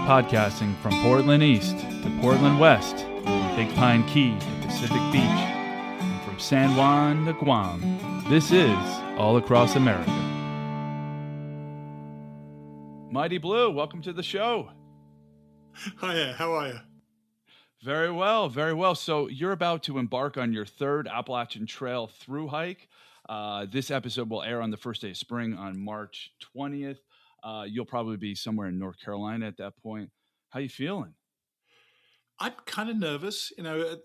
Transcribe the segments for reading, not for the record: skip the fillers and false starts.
Podcasting from Portland East to Portland West, from Big Pine Key to Pacific Beach, and from San Juan to Guam, this is All Across America. Mighty Blue, welcome to the show. Hiya, how are you? Very well, very well. So you're about to embark on your third Appalachian Trail thru-hike. This episode will air on the first day of spring on March 20th. You'll probably be somewhere in North Carolina at that point. How you feeling? I'm kind of nervous. You know,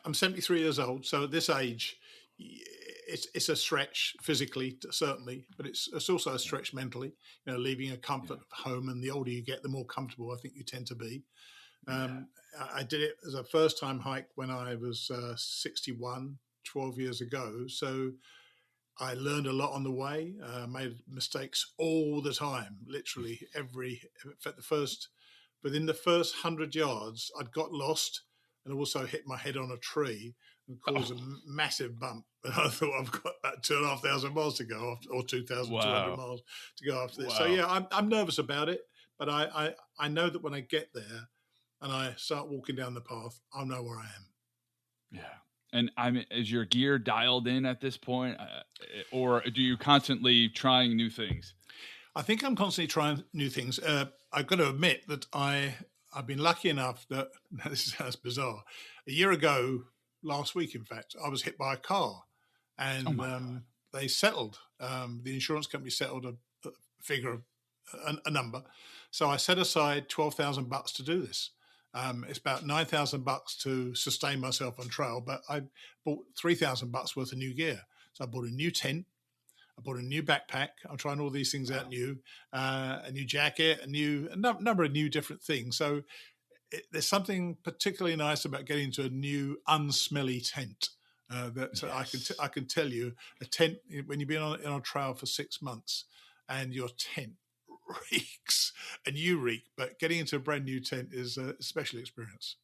I'm 73 years old, so at this age, it's a stretch physically, certainly, but it's also a stretch mentally. You know, leaving a comfort of home, and the older you get, the more comfortable I think you tend to be. I did it as a first-time hike when I was 61, 12 years ago. So I learned a lot on the way, made mistakes all the time, literally within the first 100 yards, I'd got lost and also hit my head on a tree and caused a massive bump. And I thought I've got about 2,500 miles to go, or 2,200 miles to go after this. Wow. So yeah, I'm nervous about it, but I know that when I get there and I start walking down the path, I'll know where I am. Yeah. And is your gear dialed in at this point, or do you constantly trying new things? I think I'm constantly trying new things. I've got to admit that I've been lucky enough that, this sounds bizarre, a year ago, last week in fact, I was hit by a car, and they settled. The insurance company settled a figure, a number. So I set aside $12,000 to do this. It's about $9,000 to sustain myself on trail, but I bought $3,000 worth of new gear. So I bought a new tent, I bought a new backpack. I'm trying all these things out new, a new jacket, a number of new different things. So there's something particularly nice about getting into a new unsmelly tent. I can tell you, a tent, when you've been on a trail for 6 months and your tent reeks and you reek, but getting into a brand new tent is a special experience.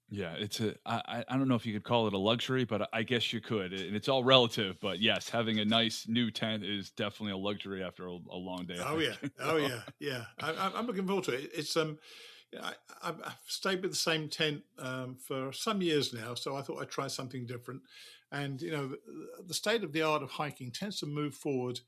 Yeah, I don't know if you could call it a luxury, but I guess you could. And it's all relative, but yes, having a nice new tent is definitely a luxury after a long day. Yeah. I'm looking forward to it. It's I've stayed with the same tent for some years now, so I thought I'd try something different. And you know, the state of the art of hiking tends to move forward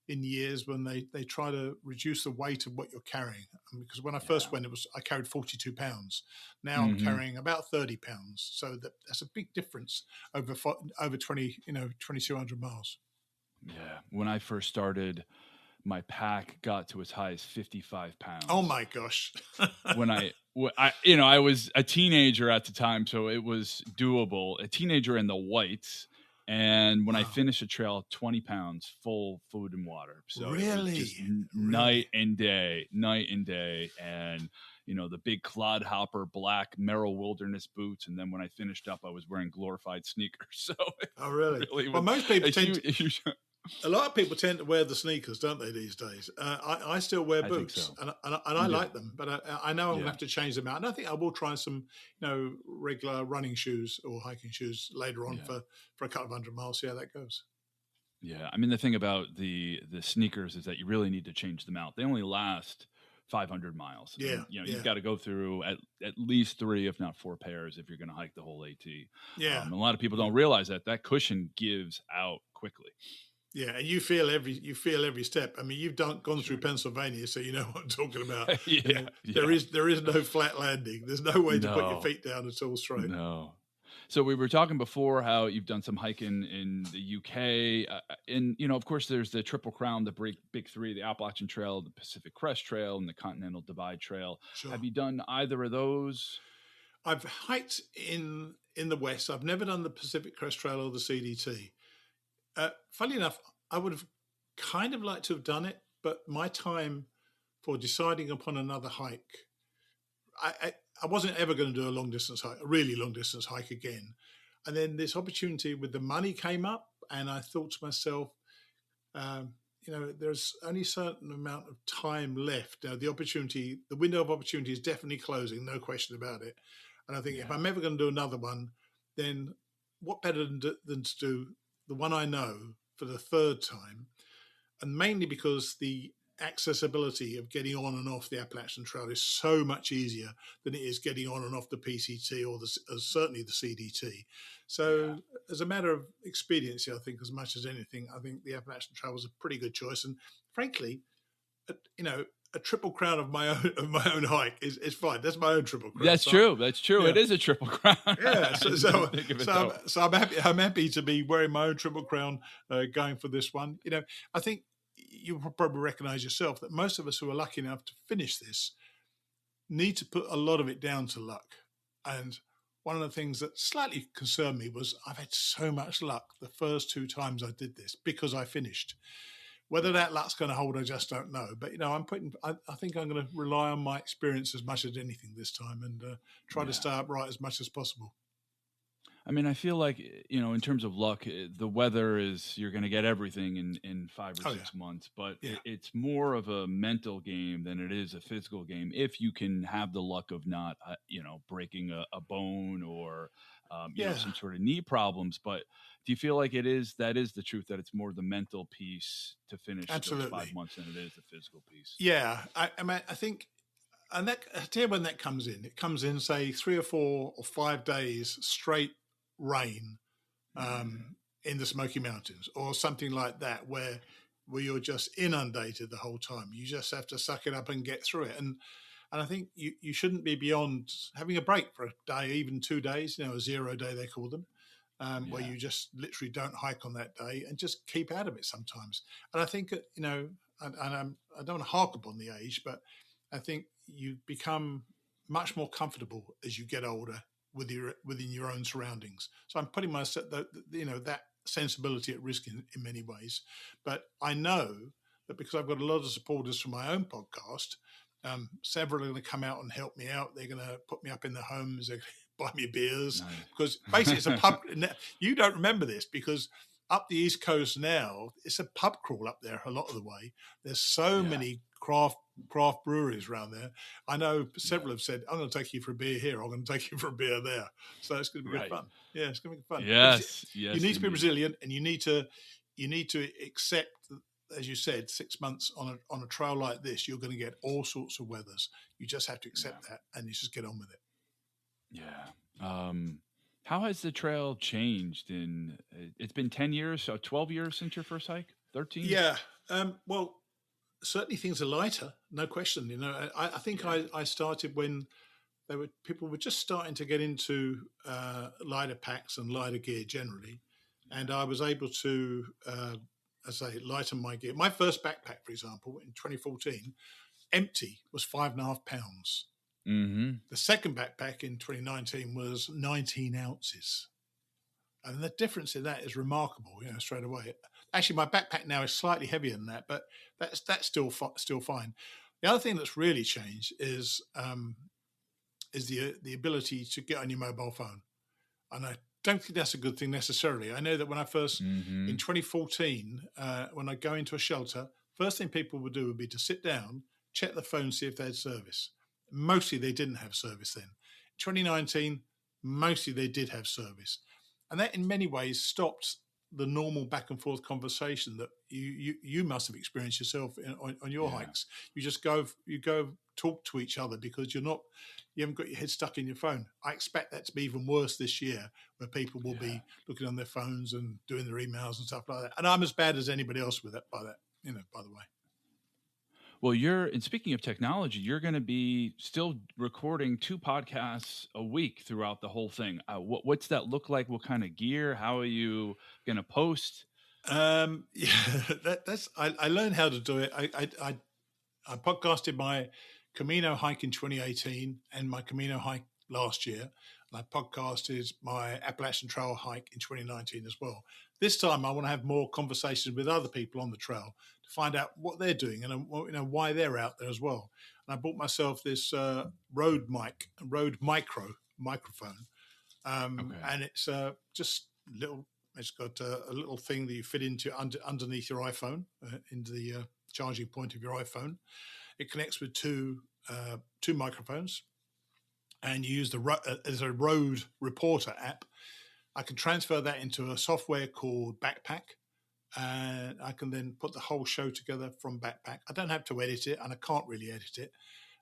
in years when they try to reduce the weight of what you're carrying. Because when I first went, I carried 42 pounds. Now I'm carrying about 30 pounds. So that's a big difference over 2,200 miles. Yeah. When I first started, my pack got to as high as 55 pounds. Oh my gosh. when I was a teenager at the time, so it was doable. A teenager in the whites. And when I finished a trail, 20 pounds, full food and water. So really? It was just night and day. And, you know, the big clodhopper black Merrill Wilderness boots. And then when I finished up, I was wearing glorified sneakers. So really? Well, most people a lot of people tend to wear the sneakers, don't they, these days? I still wear boots, so. and I like them, but I know I'm going to have to change them out. And I think I will try some, regular running shoes or hiking shoes later on for a couple of 100 miles, see how that goes. Yeah, I mean, the thing about the sneakers is that you really need to change them out. They only last 500 miles. Yeah. And, you've got to go through at least 3, if not 4 pairs if you're going to hike the whole AT. Yeah. And a lot of people don't realize that cushion gives out quickly. Yeah, and you feel every step. I mean, you've gone through Pennsylvania, so you know what I'm talking about. There is no flat landing. There's no way to put your feet down. It's all straight. No. So we were talking before how you've done some hiking in the UK, and of course, there's the Triple Crown, the Big Three, the Appalachian Trail, the Pacific Crest Trail, and the Continental Divide Trail. Sure. Have you done either of those? I've hiked in the West. I've never done the Pacific Crest Trail or the CDT. Funny enough, I would have kind of liked to have done it, but my time for deciding upon another hike, I wasn't ever going to do a really long distance hike again. And then this opportunity with the money came up, and I thought to myself, there's only a certain amount of time left. Now, the window of opportunity is definitely closing, no question about it. And I think if I'm ever going to do another one, then what better than to do the one I know for the third time, and mainly because the accessibility of getting on and off the Appalachian Trail is so much easier than it is getting on and off the PCT or certainly the CDT. Yeah. So, as a matter of expediency, I think as much as anything, I think the Appalachian Trail was a pretty good choice. And frankly, a triple crown of my own hike is fine. That's my own triple crown. That's true. That's true. Yeah. It is a triple crown. Yeah, so I'm happy. I'm happy to be wearing my own triple crown, going for this one. I think you probably recognise yourself that most of us who are lucky enough to finish this need to put a lot of it down to luck. And one of the things that slightly concerned me was I've had so much luck the first 2 times I did this because I finished. Whether that luck's going to hold, I just don't know. But I think I'm going to rely on my experience as much as anything this time, and try to stay upright as much as possible. I mean, I feel like, in terms of luck, the weather is, you're going to get everything in 5 or 6 months, but it's more of a mental game than it is a physical game. If you can have the luck of not, breaking a bone or, some sort of knee problems. But do you feel like that is the truth, that it's more the mental piece to finish those 5 months than it is the physical piece? Yeah. I think, and that, I tell you when that comes in. It comes in, say, 3 or 4 or 5 days straight rain in the Smoky Mountains or something like that, where you're just inundated the whole time. You just have to suck it up and get through it. And I think you shouldn't be beyond having a break for a day, even 2 days, a 0 day they call them, where you just literally don't hike on that day and just keep out of it sometimes. And I think, I don't want to harp upon the age, but I think you become much more comfortable as you get older within your own surroundings. So I'm putting myself, that sensibility at risk in many ways. But I know that because I've got a lot of supporters from my own podcast, several are going to come out and help me out. They're going to put me up in their homes. They're going to buy me beers. Nice. Because basically it's a pub. You don't remember this because up the East Coast now, it's a pub crawl up there a lot of the way. There's so many craft breweries around there. I know several have said, I'm going to take you for a beer here, I'm going to take you for a beer there. So it's going to be good fun. Yeah, it's going to be fun. Yes. You need to be resilient, and you need to accept that, as you said, 6 months on a trail like this, you're going to get all sorts of weathers. You just have to accept that, and you just get on with it. Yeah. How has the trail changed it's been 10 years, so 12 years since your first hike? 13? Yeah. Well, certainly things are lighter, no question. I think I started when people were just starting to get into lighter packs and lighter gear generally. And I was able to, lighten my gear. My first backpack, for example, in 2014, empty, was 5.5 pounds. Mm-hmm. The second backpack in 2019 was 19 ounces. And the difference in that is remarkable, straight away. Actually, my backpack now is slightly heavier than that, but that's still fine. The other thing that's really changed is the ability to get on your mobile phone. And I don't think that's a good thing necessarily. I know that when I first, in 2014, when I go into a shelter, first thing people would do would be to sit down, check the phone, see if they had service. Mostly they didn't have service then. 2019, mostly they did have service. And that in many ways stopped the normal back and forth conversation that you must have experienced yourself on your hikes. You just go talk to each other because you haven't got your head stuck in your phone. I expect that to be even worse this year, where people will be looking on their phones and doing their emails and stuff like that. And I'm as bad as anybody else with that, by the way. Well, and speaking of technology, you're going to be still recording 2 podcasts a week throughout the whole thing. What's that look like? What kind of gear? How are you going to post? I learned how to do it. I podcasted my Camino hike in 2018 and my Camino hike last year. And I podcasted my Appalachian Trail hike in 2019 as well. This time I want to have more conversations with other people on the trail to find out what they're doing and why they're out there as well. And I bought myself this Rode microphone, and it's just little. It's got a little thing that you fit into underneath your iPhone, into the charging point of your iPhone. It connects with two microphones, and you use as a road reporter app. I can transfer that into a software called Backpack, and I can then put the whole show together from backpack. I don't have to edit it, and I can't really edit it.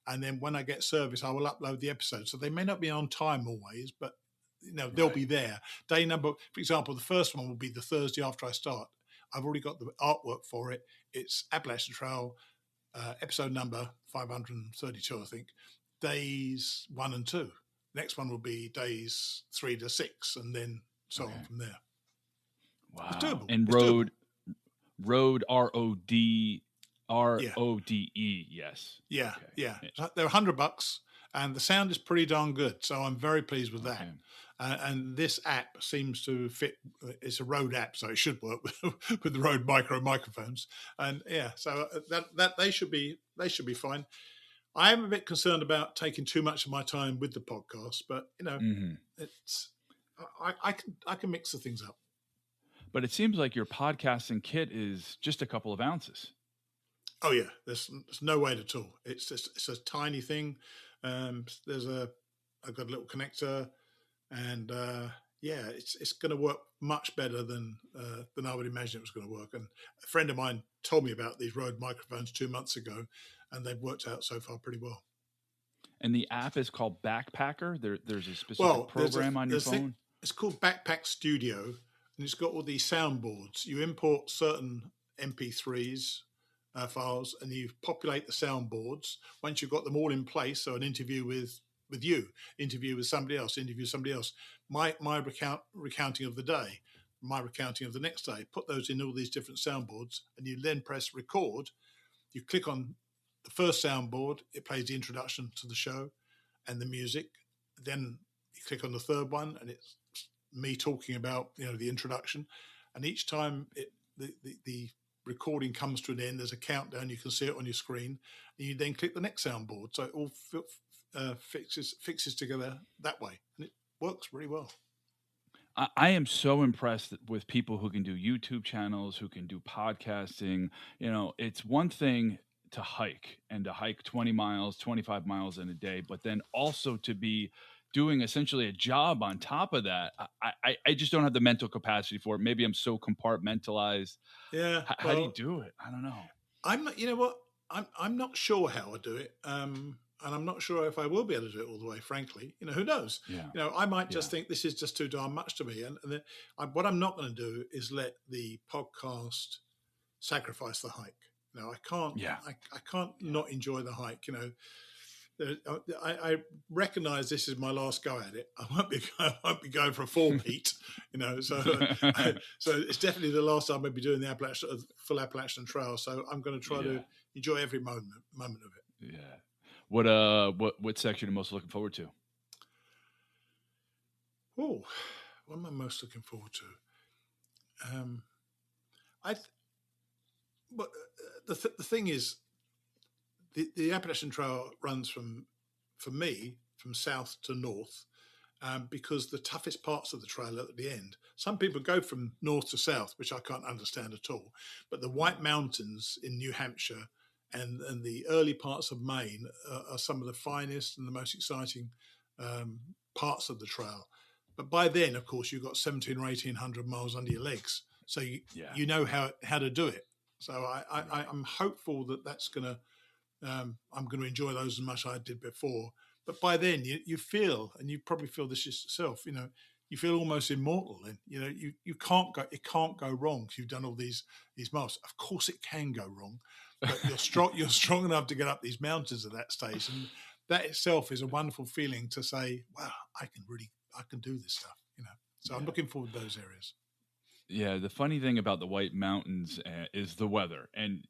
And then when I get service, I will upload the episodes. So they may not be on time always, but they'll Right. be there. Day number, for example, the first one will be the Thursday after I start. I've already got the artwork for it. It's Appalachian Trail, episode number 532, I think. Days 1 and 2. Next one will be days 3 to 6, and then so on from there. It's Wow. doable. And It's doable. road RODE. Yes. Yeah, Okay. yeah. They're $100, and the sound is pretty darn good. So I'm very pleased with that. Okay. And this app seems to fit. It's a Rode app, so it should work with the Rode micro microphones. And yeah, so that they should be fine. I am a bit concerned about taking too much of my time with the podcast, but it's I can mix the things up. But it seems like your podcasting kit is just a couple of ounces. Oh yeah, there's no weight at all. It's a tiny thing. I've got a little connector, and it's going to work much better than I would imagine it was going to work. And a friend of mine told me about these Rode microphones 2 months ago, and they've worked out so far pretty well. And the app is called Backpacker. There's a specific program on your phone. It's called Backpack Studio, and it's got all these soundboards. You import certain MP3s. Files, and you populate the soundboards. Once you've got them all in place, so an interview with you, interview with somebody else, my recounting of the day, my recounting of the next day, put those in all these different soundboards, and you then press record. You click on the first soundboard, it plays the introduction to the show and the music. Then you click on the third one, and it's me talking about the introduction. And each time the recording comes to an end, there's a countdown. You can see it on your screen, and you then click the next soundboard. So it all fixes together that way, and it works really well. I am so impressed with people who can do YouTube channels, who can do podcasting. It's one thing to hike 20 miles, 25 miles in a day, but then also to be doing essentially a job on top of that. I just don't have the mental capacity for it. Maybe I'm so compartmentalized. Yeah. How do you do it? I don't know. I'm not sure how I do it. And I'm not sure if I will be able to do it all the way, frankly. Who knows? Yeah. I might just think this is just too darn much to me. And then what I'm not going to do is let the podcast sacrifice the hike. I can't. Yeah. I can't not enjoy the hike. I recognise this is my last go at it. I won't be going for a four-peat, So it's definitely the last time I'll be doing the full Appalachian Trail. So I'm going to try to enjoy every moment of it. Yeah. What section are you most looking forward to? Oh, what am I most looking forward to? But the thing is, the Appalachian Trail runs from south to north, because the toughest parts of the trail are at the end. Some people go from north to south, which I can't understand at all. But the White Mountains in New Hampshire and the early parts of Maine are some of the finest and the most exciting parts of the trail. But by then, of course, you've got 1,700 or 1,800 miles under your legs, so you know how to do it. So I'm hopeful that's going to. I'm going to enjoy those as much as I did before. But by then, you feel, and you probably feel this yourself, you feel almost immortal. And you can't go. It can't go wrong because you've done all these miles. Of course, it can go wrong, but you're strong. You're strong enough to get up these mountains at that stage, and that itself is a wonderful feeling to say, "Wow, I can do this stuff." So I'm looking forward to those areas. Yeah, the funny thing about the White Mountains is the weather, and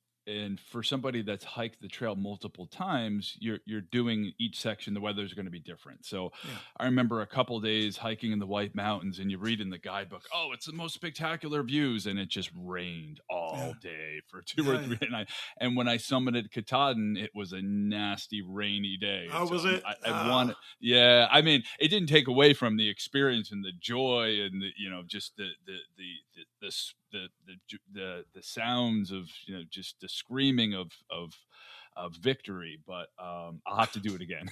for somebody that's hiked the trail multiple times, you're doing each section, the weather is going to be different. So I remember a couple of days hiking in the White Mountains, and you read in the guidebook, oh, it's the most spectacular views, and it just rained all day for 2 or 3 nights. And when I summited Katahdin, it was a nasty rainy day. Oh, was it? I wanted, yeah. I mean, it didn't take away from the experience and the joy and just the sounds of just the screaming of victory, but I'll have to do it again,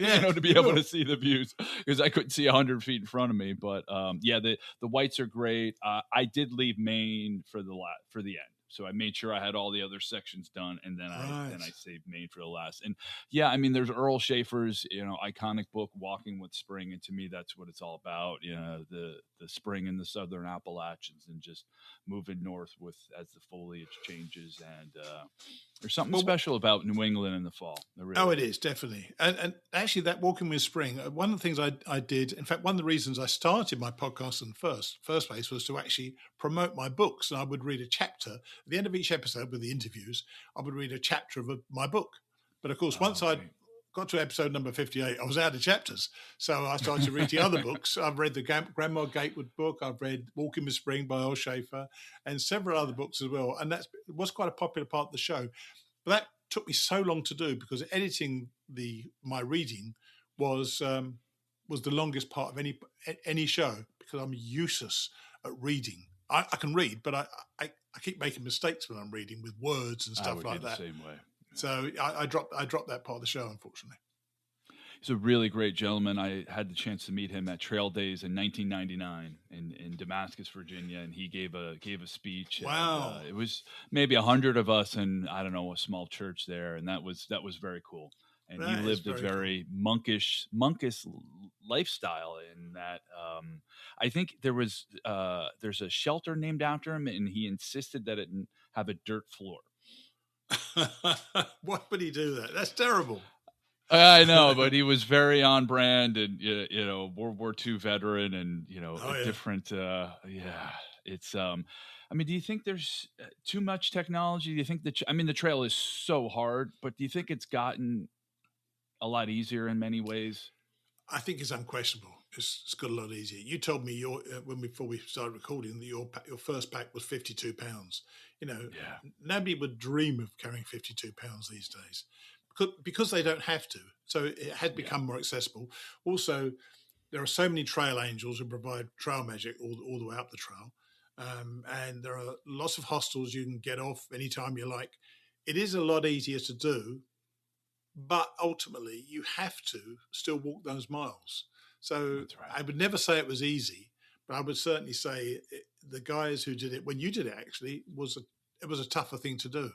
Yeah, to be you able will. to see the views because I couldn't see 100 feet in front of me. But yeah, the whites are great. I did leave Maine for the end. So I made sure I had all the other sections done, and then I Right. saved Maine for the last. And yeah, I mean, there's Earl Schaefer's iconic book, Walking with Spring, and to me, that's what it's all about. The spring in the Southern Appalachians, and just moving north with as the foliage changes. And there's something Well, special about New England in the fall. There oh, really it is. is definitely, and actually, that Walking with Spring. One of the things I did, in fact, one of the reasons I started my podcast in the first place was to actually promote my books, and I would read a chapter at the end of each episode with the interviews. I would read a chapter of my book, but of course, once Oh, I great. got to episode number 58, I was out of chapters, so I started reading other books. I've read the Grandma Gatewood book. I've read Walking with Spring by Earl Schaefer, and several other books as well. And that was quite a popular part of the show. But that took me so long to do because editing my reading was the longest part of any show because I'm useless at reading. I can read, but I keep making mistakes when I'm reading with words and I stuff would be like the that. same way. So I dropped that part of the show, unfortunately. He's a really great gentleman. I had the chance to meet him at Trail Days in 1999 in Damascus, Virginia, and he gave a speech. Wow. And, it was maybe 100 of us in, I don't know, a small church there, and that was very cool. And he That is lived a very cool. very monkish lifestyle. In that, I think there's a shelter named after him, and he insisted that it have a dirt floor. Why would he do that? That's terrible. I know, but he was very on brand, and World War II veteran, and yeah. different. Yeah, it's. I mean, do you think there's too much technology? Do you think I mean, the trail is so hard, but do you think it's gotten a lot easier in many ways? I think it's unquestionable. It's got a lot easier. You told me before we started recording that your first pack was 52 pounds. Yeah. Nobody would dream of carrying 52 pounds these days because they don't have to. So it had become more accessible. Also, there are so many trail angels who provide trail magic all the way up the trail. And there are lots of hostels you can get off anytime you like. It is a lot easier to do, but ultimately you have to still walk those miles. So That's right. I would never say it was easy, but I would certainly say the guys who did it when you did it actually it was a tougher thing to do.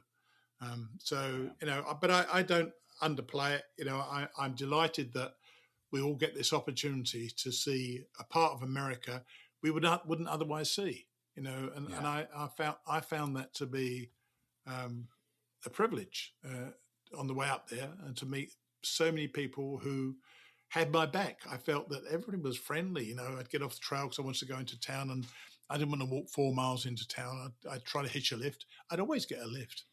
But I don't underplay it. I'm delighted that we all get this opportunity to see a part of America we wouldn't otherwise see. And I found that to be a privilege on the way up there, and to meet so many people who had my back. I felt that everybody was friendly. I'd get off the trail because I wanted to go into town, and I didn't want to walk 4 miles into town. I'd try to hitch a lift. I'd always get a lift.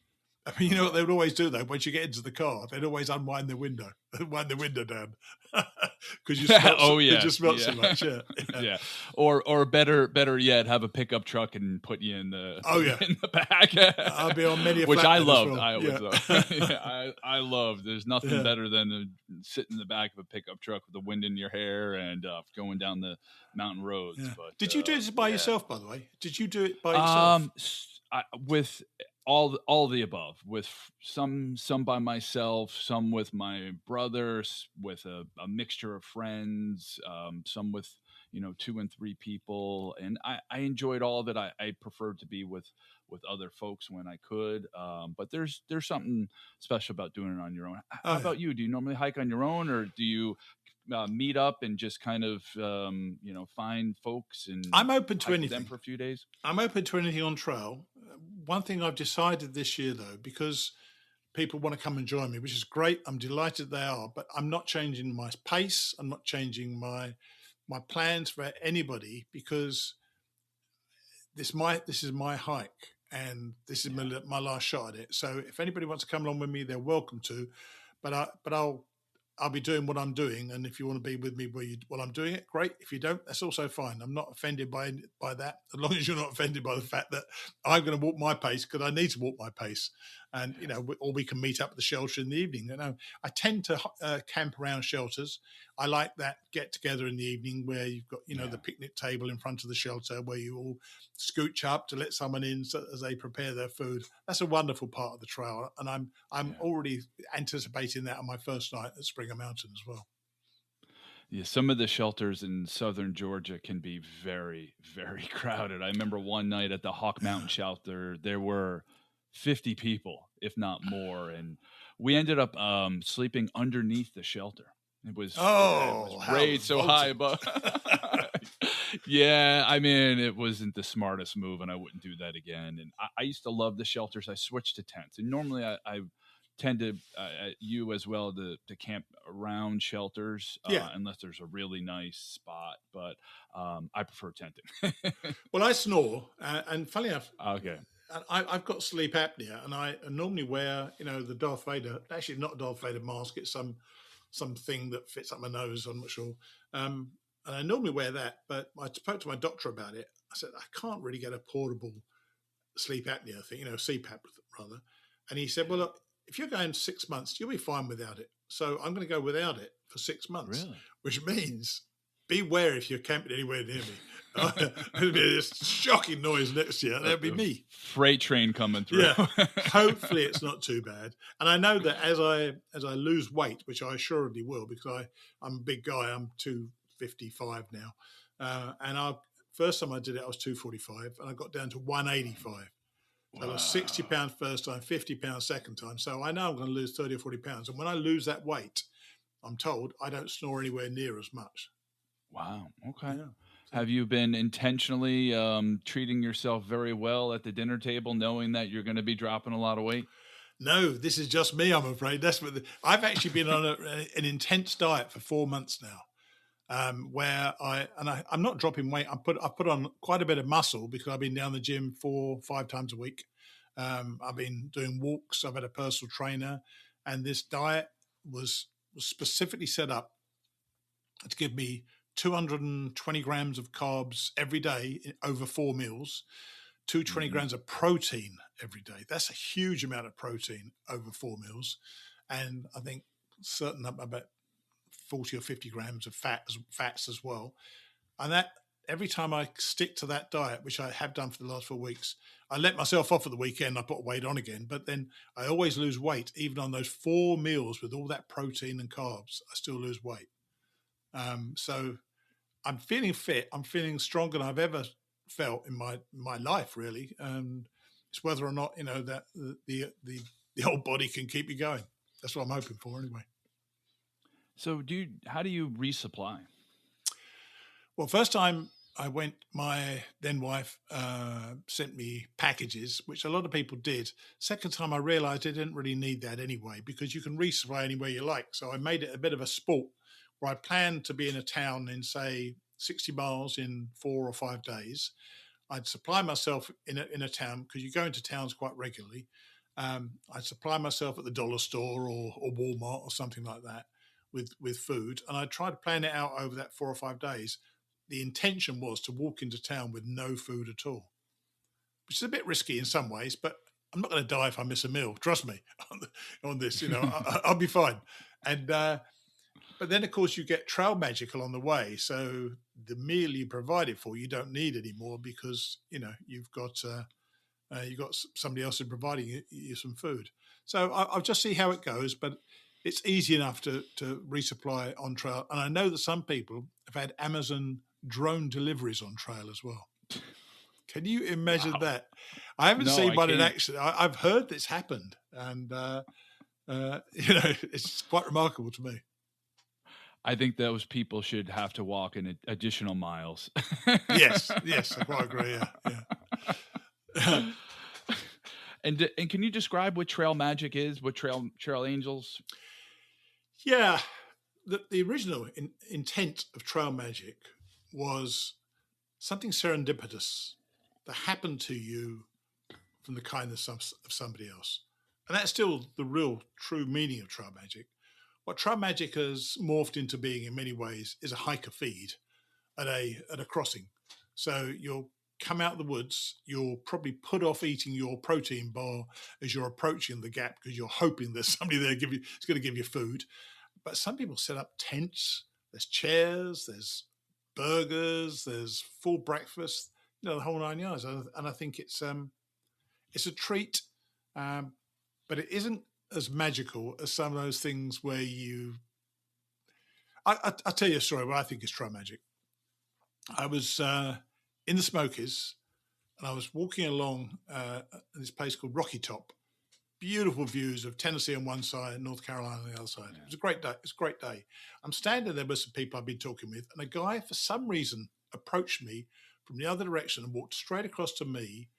I mean, you know what they would always do though? Once you get into the car, they'd always unwind the window, wind the window down, because you smell. You just smell so much. Yeah, yeah. Or better yet, have a pickup truck and put you in the in the back. I'll be on many, which I loved. well. I always loved. I loved. There's nothing better than to sit in the back of a pickup truck with the wind in your hair and going down the mountain roads. Yeah. But did you do it by yourself? By the way, did you do it by yourself? With all the above, with some by myself, some with my brothers, with a mixture of friends, some with 2 and 3 people, and I enjoyed all of it. I preferred to be with other folks when I could, but there's something special about doing it on your own. How about you? Do you normally hike on your own, or do you meet up and just kind of find folks and I'm open to anything them for a few days? I'm open to anything on trail. One thing I've decided this year though, because people want to come and join me, which is great, I'm delighted they are, but I'm not changing my pace. I'm not changing my plans for anybody, because this is my hike, and this is my last shot at it. So if anybody wants to come along with me, they're welcome to, but I'll be doing what I'm doing, and if you want to be with me while I'm doing it, great. If you don't, that's also fine. I'm not offended by that, as long as you're not offended by the fact that I'm going to walk my pace, because I need to walk my pace. and or we can meet up at the shelter in the evening. I tend to camp around shelters. I like that get together in the evening where you've got the picnic table in front of the shelter where you all scooch up to let someone in as they prepare their food. That's a wonderful part of the trail, and I'm already anticipating that on my first night at Springer Mountain as well. Yeah, some of the shelters in southern Georgia can be very, very crowded. I remember one night at the Hawk Mountain shelter, there were 50 people, if not more, and we ended up sleeping underneath the shelter. It was raised so high above. Yeah, I mean, it wasn't the smartest move, and I wouldn't do that again. And I used to love the shelters. I switched to tents, and normally I tend to you as well to camp around shelters unless there's a really nice spot, but I prefer tenting. Well, I snore, and funny enough, okay, I've got sleep apnea, and I normally wear the Darth Vader, actually not a Darth Vader mask, it's something that fits up my nose, I'm not sure, and I normally wear that, but I spoke to my doctor about it. I said I can't really get a portable sleep apnea thing, CPAP rather, and he said, well, look, if you're going 6 months, you'll be fine without it. So I'm going to go without it for 6 months, really? Which means beware if you're camping anywhere near me. There'll be this shocking noise next year. That'll be me. Freight train coming through. Yeah. Hopefully it's not too bad. And I know that as I lose weight, which I assuredly will, because I'm a big guy. I'm 255 now. First time I did it, I was 245, and I got down to 185. So I lost 60 pounds first time, 50 pounds second time. So I know I'm going to lose 30 or 40 pounds. And when I lose that weight, I'm told I don't snore anywhere near as much. Wow. Okay. Yeah. Have you been intentionally treating yourself very well at the dinner table, knowing that you're going to be dropping a lot of weight? No, this is just me, I'm afraid. I've actually been on an intense diet for 4 months now. Where I'm not dropping weight. I've put on quite a bit of muscle because I've been down the gym 4 or 5 times a week. I've been doing walks. I've had a personal trainer, and this diet was specifically set up to give me 220 grams of carbs every day over 4 meals, 220 grams of protein every day. That's a huge amount of protein over 4 meals, and I think about 40 or 50 grams of fats as well. And that every time I stick to that diet, which I have done for the last 4 weeks, I let myself off at the weekend. I put weight on again, but then I always lose weight. Even on those 4 meals with all that protein and carbs, I still lose weight. So I'm feeling fit. I'm feeling stronger than I've ever felt in my life, really. It's whether or not, that the old body can keep you going. That's what I'm hoping for anyway. So how do you resupply? Well, first time I went, my then wife sent me packages, which a lot of people did. Second time I realized I didn't really need that anyway, because you can resupply anywhere you like. So I made it a bit of a sport where I planned to be in a town in, say, 60 miles in 4 or 5 days. I'd supply myself in a town, because you go into towns quite regularly. I'd supply myself at the dollar store or Walmart or something like that with food, and I tried to plan it out over that 4 or 5 days. The intention was to walk into town with no food at all, which is a bit risky in some ways, but I'm not going to die if I miss a meal. Trust me on this, I'll be fine. And but then, of course, you get trail magic along the way. So the meal you provided for, you don't need anymore because, you've got somebody else who's providing you some food. So I'll just see how it goes, but it's easy enough to resupply on trail. And I know that some people have had Amazon drone deliveries on trail as well. Can you imagine that? I haven't seen one in action. I've heard this happened. And, it's quite remarkable to me. I think those people should have to walk in additional miles. Yes, I quite agree, yeah. And can you describe what trail magic is? What trail angels? Yeah, the original intent of trail magic was something serendipitous that happened to you from the kindness of somebody else. And that's still the real, true meaning of trail magic. What trail magic has morphed into being in many ways is a hiker feed at a crossing. So you'll come out of the woods, you'll probably put off eating your protein bar as you're approaching the gap because you're hoping there's somebody there is going to give you food. But some people set up tents. There's chairs, there's burgers, there's full breakfast, the whole nine yards. And I think it's a treat, but it isn't as magical as some of those things where I'll tell you a story where I think is trail magic. I was in the Smokies, and I was walking along this place called Rocky Top. Beautiful views of Tennessee on one side and North Carolina on the other side. Yeah. It was a great day. It's a great day. I'm standing there with some people I've been talking with, and a guy, for some reason, approached me from the other direction and walked straight across to me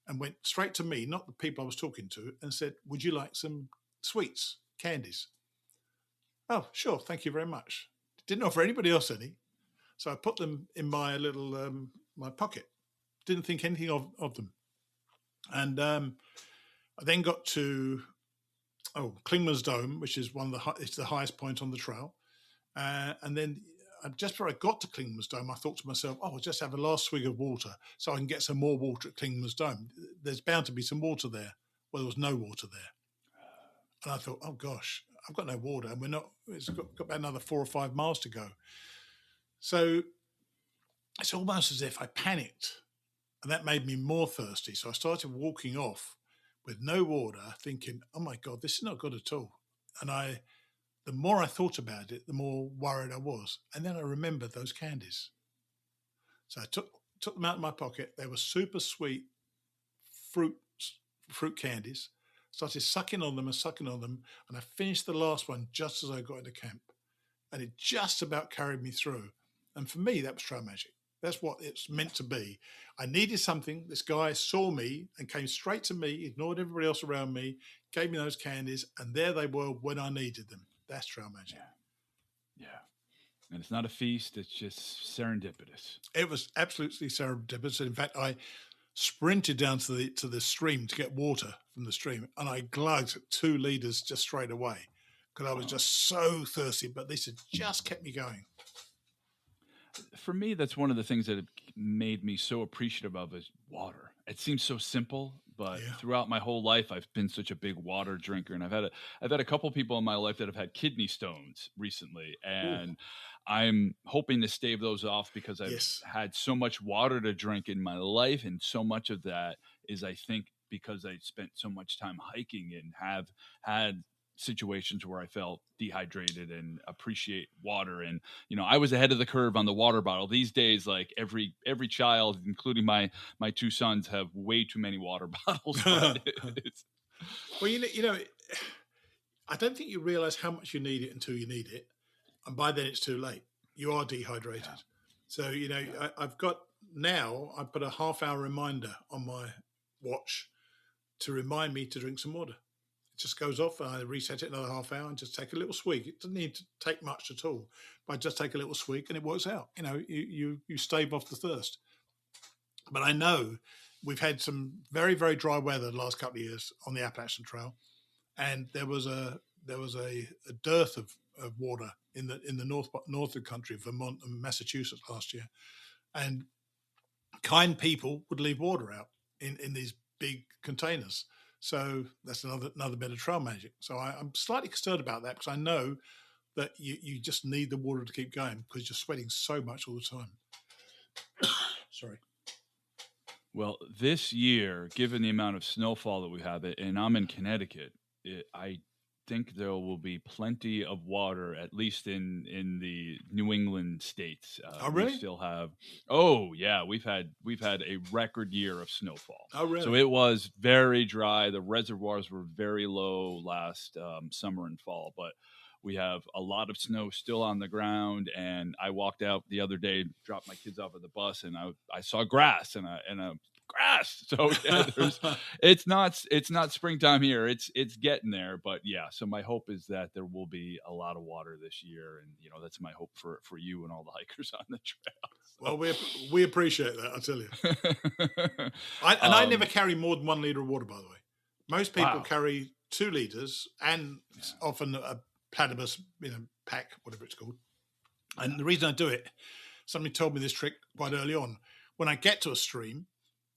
and went straight to me, not the people I was talking to, and said, "Would you like some sweets, candies?" "Oh, sure. Thank you very much." Didn't offer anybody else any. So I put them in my little my pocket. Didn't think anything of them. And I then got to Klingman's Dome, which is it's the highest point on the trail. And then just before I got to Klingman's Dome, I thought to myself, I'll just have a last swig of water so I can get some more water at Klingman's Dome. There's bound to be some water there. Well, there was no water there. And I thought, oh gosh, I've got no water, and it's got about another 4 or 5 miles to go. So it's almost as if I panicked, and that made me more thirsty. So I started walking off with no water, thinking, oh my God, this is not good at all. And the more I thought about it, the more worried I was. And then I remembered those candies. So I took them out of my pocket. They were super sweet fruit candies. Started sucking on them, and I finished the last one just as I got into camp. And it just about carried me through. And for me, that was trail magic. That's what it's meant to be. I needed something. This guy saw me and came straight to me, ignored everybody else around me, gave me those candies, and there they were when I needed them. That's trail magic. Yeah. And it's not a feast. It's just serendipitous. It was absolutely serendipitous. In fact, I sprinted down to the stream to get water from the stream, and I glugged 2 liters just straight away because I was just so thirsty. But this had just kept me going. For me, that's one of the things that made me so appreciative of is water. It seems so simple, but throughout my whole life, I've been such a big water drinker, and I've had a couple people in my life that have had kidney stones recently, and I'm hoping to stave those off because I've had so much water to drink in my life, and so much of that is, I think, because I spent so much time hiking and have had situations where I felt dehydrated and appreciate water. And, I was ahead of the curve on the water bottle. These days, like every child, including my 2 sons, have way too many water bottles. Well, I don't think you realize how much you need it until you need it. And by then it's too late. You are dehydrated. Yeah. So, I've got now, I put a half-hour reminder on my watch to remind me to drink some water. Just goes off, and I reset it another half hour and just take a little swig. It doesn't need to take much at all, but I just take a little swig and it works out. You stave off the thirst. But I know we've had some very, very dry weather the last couple of years on the Appalachian Trail, and there was a dearth of water in the north of the country, Vermont and Massachusetts last year, and kind people would leave water out in these big containers. So that's another bit of trail magic. So I'm slightly concerned about that because I know that you just need the water to keep going because you're sweating so much all the time. Sorry. Well, this year, given the amount of snowfall that we have, and I'm in Connecticut, I think there will be plenty of water, at least in the New England states. Oh, really? We still have. Oh, yeah. We've had a record year of snowfall. Oh, really? So it was very dry. The reservoirs were very low last summer and fall, but we have a lot of snow still on the ground. And I walked out the other day, dropped my kids off at the bus, and I saw grass and a grass. So yeah, it's not springtime here. It's getting there, but yeah. So my hope is that there will be a lot of water this year, and that's my hope for you and all the hikers on the trail. So. Well, we appreciate that. I tell you. I never carry more than 1 liter of water. By the way, most people carry 2 liters, and often a platypus, pack, whatever it's called. And the reason I do it, somebody told me this trick quite early on. when I get to a stream,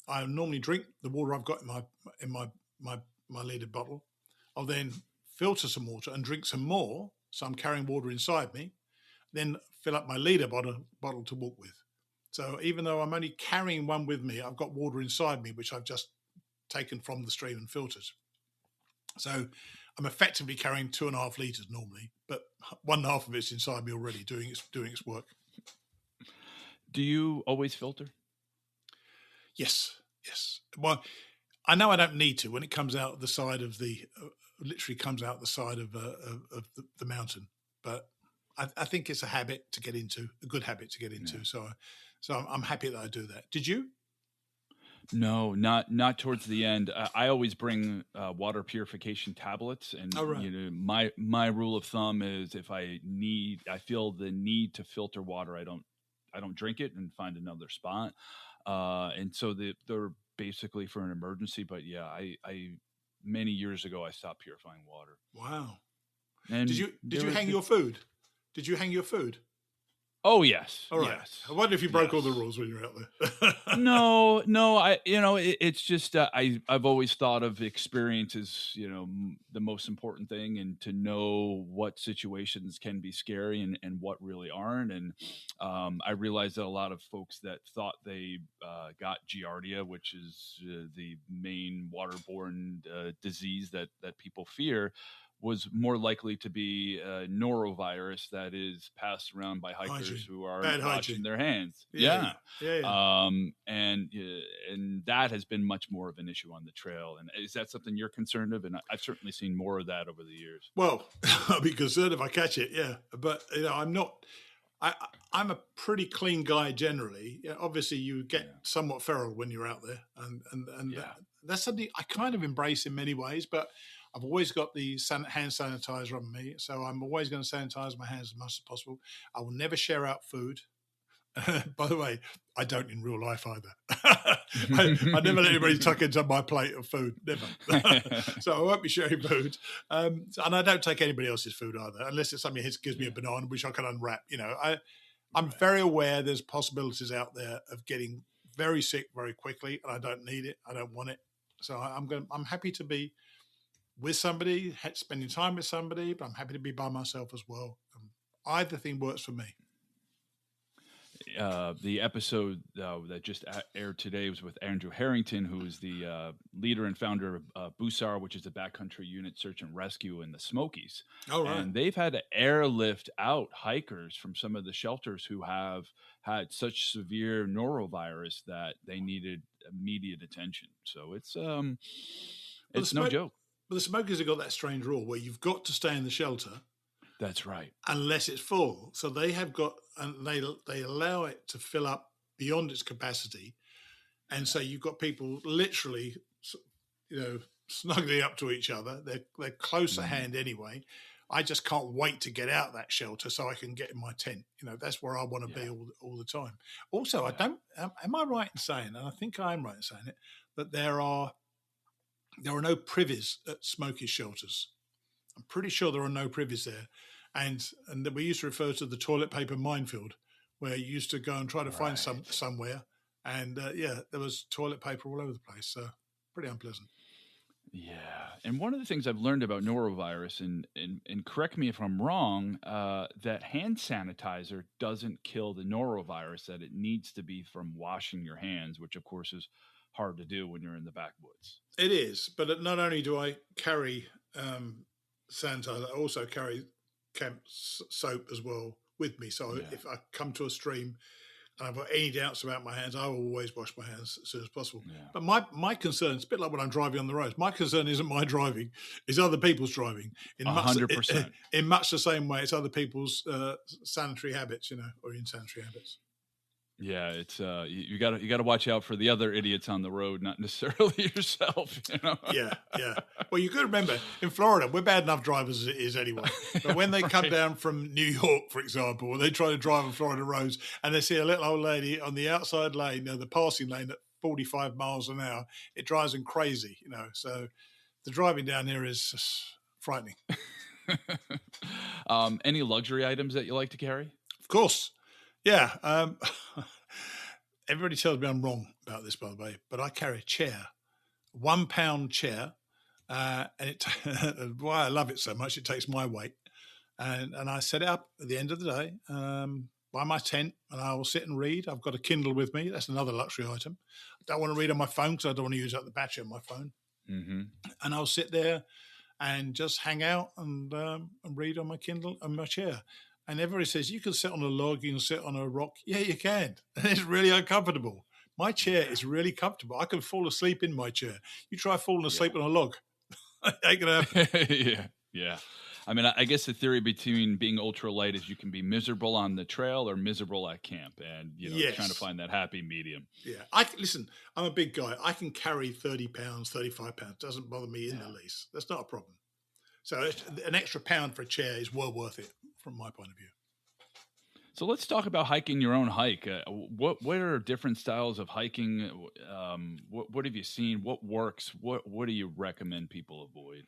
I normally drink the water I've got in my leaded bottle. I'll then filter some water and drink some more. So I'm carrying water inside me, then fill up my leader bottle to walk with. So even though I'm only carrying one with me, I've got water inside me, which I've just taken from the stream and filtered. So I'm effectively carrying 2.5 litres normally, but 1.5 of it's inside me already doing its work. Do you always filter? Yes. Well, I know I don't need to when it comes out the side of literally comes out the side of the mountain, but I think it's a habit to get into, a good habit to get into. Yeah. So I'm happy that I do that. Did you? No, not towards the end. I always bring water purification tablets, and my rule of thumb is if I feel the need to filter water, I don't drink it and find another spot. And so they're basically for an emergency. But yeah, I many years ago I stopped purifying water. Wow. And did you hang your food? Did you hang your food? Oh yes. All right. Yes. I wonder if you broke all the rules when you were out there. No. It's just I've always thought of experience as the most important thing, and to know what situations can be scary and what really aren't. And I realized that a lot of folks that thought they got Giardia, which is the main waterborne disease that people fear, was more likely to be a norovirus that is passed around by hikers who are washing their hands. Yeah. And that has been much more of an issue on the trail. And is that something you're concerned of? And I've certainly seen more of that over the years. Well, I'll be concerned if I catch it. Yeah. But I'm not, I'm a pretty clean guy generally. Yeah, obviously you get somewhat feral when you're out there, and that's something I kind of embrace in many ways, but I've always got the hand sanitizer on me, so I'm always going to sanitize my hands as much as possible. I will never share out food. By the way, I don't in real life either. I never let anybody tuck into my plate of food, never. So I won't be sharing food. And I don't take anybody else's food either, unless it's somebody who gives me a banana, which I can unwrap. I'm very aware there's possibilities out there of getting very sick very quickly, and I don't need it. I don't want it. So I'm happy to be with somebody, spending time with somebody, but I'm happy to be by myself as well. Either thing works for me. The episode that just aired today was with Andrew Harrington, who is the leader and founder of BUSAR, which is the Backcountry Unit Search and Rescue in the Smokies. Oh, right. And they've had to airlift out hikers from some of the shelters who have had such severe norovirus that they needed immediate attention. So it's no joke. But the Smokies have got that strange rule where you've got to stay in the shelter. That's right. Unless it's full. So they have got, and they allow it to fill up beyond its capacity. And so you've got people literally, snuggling up to each other. They're close at hand anyway. I just can't wait to get out of that shelter so I can get in my tent. That's where I want to be all the time. Also, am I right in saying, and I think I am right in saying it, that there are no privies at Smoky shelters. I'm pretty sure there are no privies there. And that we used to refer to the toilet paper minefield, where you used to go and try to find somewhere. And there was toilet paper all over the place. So pretty unpleasant. Yeah. And one of the things I've learned about norovirus, and correct me if I'm wrong, that hand sanitizer doesn't kill the norovirus, that it needs to be from washing your hands, which of course is hard to do when you're in the backwoods. It is, but not only do I carry sanitizer, I also carry camp soap as well with me. So if I come to a stream and I've got any doubts about my hands, I will always wash my hands as soon as possible. Yeah. But my concern, it's a bit like when I'm driving on the roads, my concern isn't my driving, it's other people's driving. 100%. In much the same way, it's other people's sanitary habits, or insanitary habits. Yeah, it's you got to watch out for the other idiots on the road, not necessarily yourself. Yeah. Well, you got to remember, in Florida, we're bad enough drivers as it is anyway. But when they come down from New York, for example, or they try to drive on Florida roads, and they see a little old lady on the outside lane, the passing lane at 45 miles an hour, it drives them crazy. So the driving down here is just frightening. Any luxury items that you like to carry? Of course. Yeah. everybody tells me I'm wrong about this, by the way, but I carry a chair, 1 pound chair, and it why I love it so much, it takes my weight, and I set it up at the end of the day by my tent, and I will sit and read. I've got a Kindle with me. That's another luxury item. I don't want to read on my phone because I don't want to use up the battery on my phone. Mm-hmm. And I'll sit there and just hang out and read on my Kindle and my chair. And everybody says, you can sit on a log, you can sit on a rock. Yeah, you can. And it's really uncomfortable. My chair is really comfortable. I can fall asleep in my chair. You try falling asleep on a log. Ain't gonna happen. Yeah. I mean, I guess the theory between being ultralight is you can be miserable on the trail or miserable at camp, and trying to find that happy medium. Yeah, listen. I'm a big guy. I can carry 30 pounds, 35 pounds. Doesn't bother me in the least. That's not a problem. So an extra pound for a chair is well worth it from my point of view. So let's talk about hiking your own hike. What are different styles of hiking? What have you seen? What works? What do you recommend people avoid?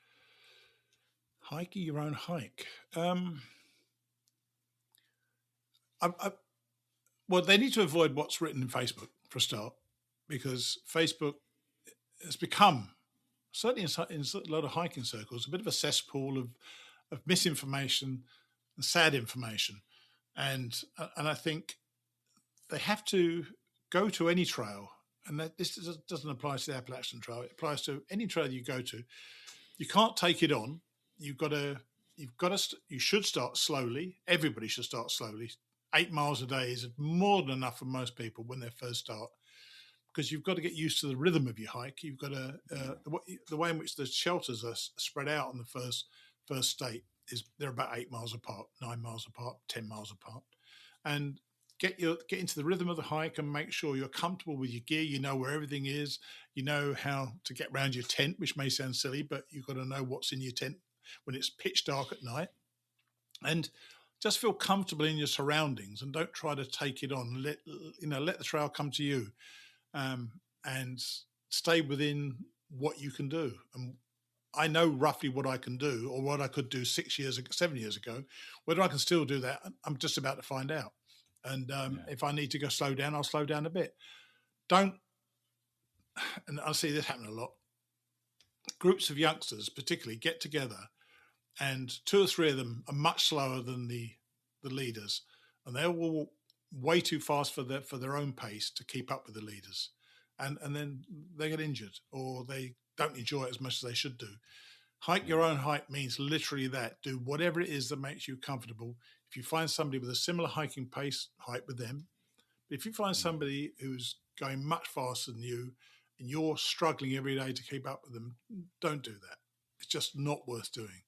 Hiking your own hike. Well, they need to avoid what's written in Facebook for a start, because Facebook has become, certainly in a lot of hiking circles, a bit of a cesspool of misinformation and sad information. And I think they have to go to any trail, and that this doesn't apply to the Appalachian Trail. It applies to any trail you go to. You can't take it on. You should start slowly. Everybody should start slowly. 8 miles a day is more than enough for most people when they first start, because you've got to get used to the rhythm of your hike. You've got to the way in which the shelters are spread out on the first state is they're about 8 miles apart, 9 miles apart, 10 miles apart, and get into the rhythm of the hike and make sure you're comfortable with your gear. You know where everything is. You know how to get around your tent, which may sound silly, but you've got to know what's in your tent when it's pitch dark at night, and just feel comfortable in your surroundings and don't try to take it on. Let the trail come to you, and stay within what you can do. And I know roughly what I can do, or what I could do 7 years ago. Whether I can still do that, I'm just about to find out. And if I need to go slow down, I'll slow down a bit. And I see this happen a lot. Groups of youngsters particularly get together, and 2 or 3 of them are much slower than the leaders, and they'll walk way too fast for their own pace to keep up with the leaders, and then they get injured, or they don't enjoy it as much as they should do. Hike your own hike means literally that. Do whatever it is that makes you comfortable. If you find somebody with a similar hiking pace, hike with them. But if you find somebody who's going much faster than you and you're struggling every day to keep up with them, don't do that. It's just not worth doing.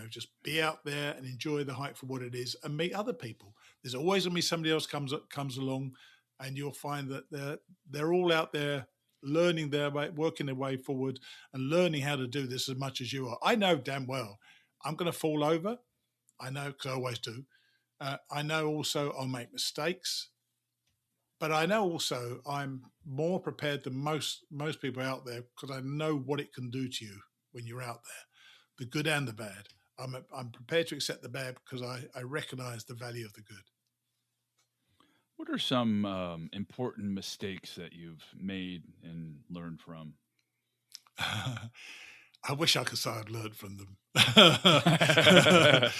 Just be out there and enjoy the hike for what it is, and meet other people. There's always going to be somebody else comes along, and you'll find that they're all out there learning their way, working their way forward, and learning how to do this as much as you are. I know damn well I'm going to fall over. I know, because I always do. I know also I'll make mistakes, but I know also I'm more prepared than most people out there, because I know what it can do to you when you're out there, the good and the bad. I'm prepared to accept the bad because I recognize the value of the good. What are some important mistakes that you've made and learned from? I wish I could say I'd learned from them. I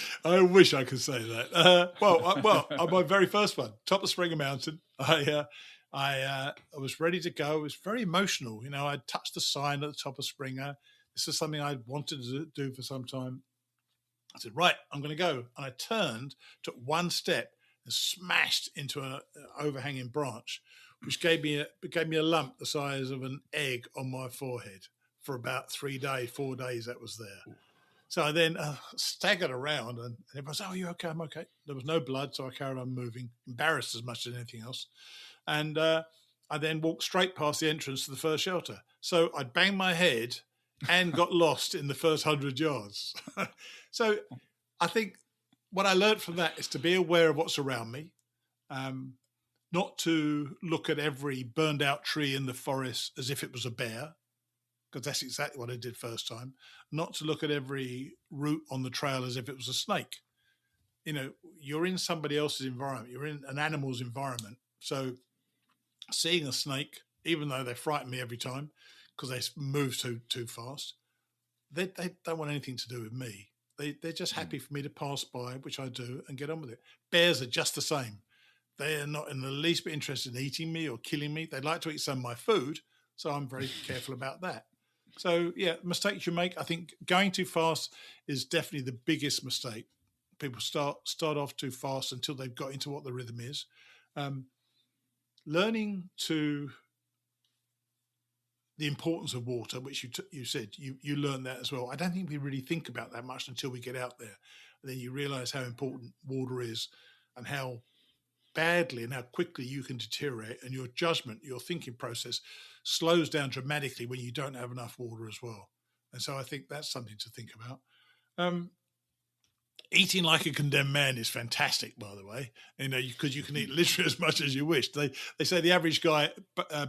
wish I could say that. On my very first one, top of Springer Mountain, I was ready to go. It was very emotional. I'd touched the sign at the top of Springer. This is something I'd wanted to do for some time. I said, right, I'm going to go. And I turned, took one step, and smashed into an overhanging branch, which gave me a lump the size of an egg on my forehead for about 4 days that was there. So I then staggered around, and everyone said, oh, you okay? I'm okay. There was no blood, so I carried on moving, embarrassed as much as anything else. And I then walked straight past the entrance to the first shelter. So I banged my head and got lost in the first 100 yards. So I think what I learned from that is to be aware of what's around me, not to look at every burned out tree in the forest as if it was a bear, because that's exactly what I did first time, not to look at every root on the trail as if it was a snake. You're in somebody else's environment. You're in an animal's environment. So seeing a snake, even though they frighten me every time because they move too fast, they don't want anything to do with me. They're just happy for me to pass by, which I do, and get on with it. Bears are just the same. They are not in the least bit interested in eating me or killing me. They'd like to eat some of my food, so I'm very careful about that. So, yeah, mistakes you make. I think going too fast is definitely the biggest mistake. People start off too fast until they've got into what the rhythm is. Learning to the importance of water, which you said you learned that as well. I don't think we really think about that much until we get out there. And then you realise how important water is, and how badly and how quickly you can deteriorate, and your judgment, your thinking process slows down dramatically when you don't have enough water as well. And so I think that's something to think about. Eating like a condemned man is fantastic, by the way, because you can eat literally as much as you wish. They say the average guy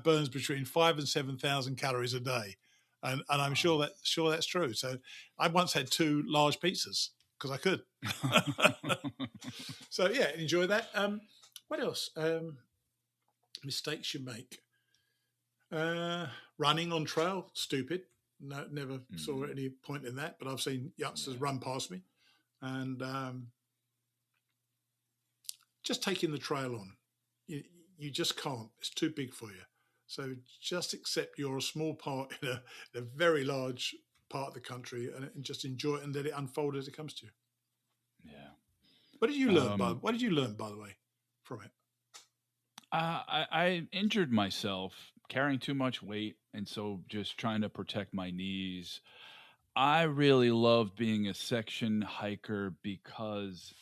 burns between 5,000 and 7,000 calories a day, and I'm sure that's true. So I once had 2 large pizzas because I could. So yeah, enjoy that. What else? Mistakes you make. Running on trail, stupid. No, never saw any point in that, but I've seen youngsters run past me. And just taking the trail on, you just can't. It's too big for you. So just accept you're a small part in a very large part of the country, and just enjoy it and let it unfold as it comes to you. Yeah. What did you learn? What did you learn, by the way, from it? I injured myself carrying too much weight, and so just trying to protect my knees. I really loved being a section hiker because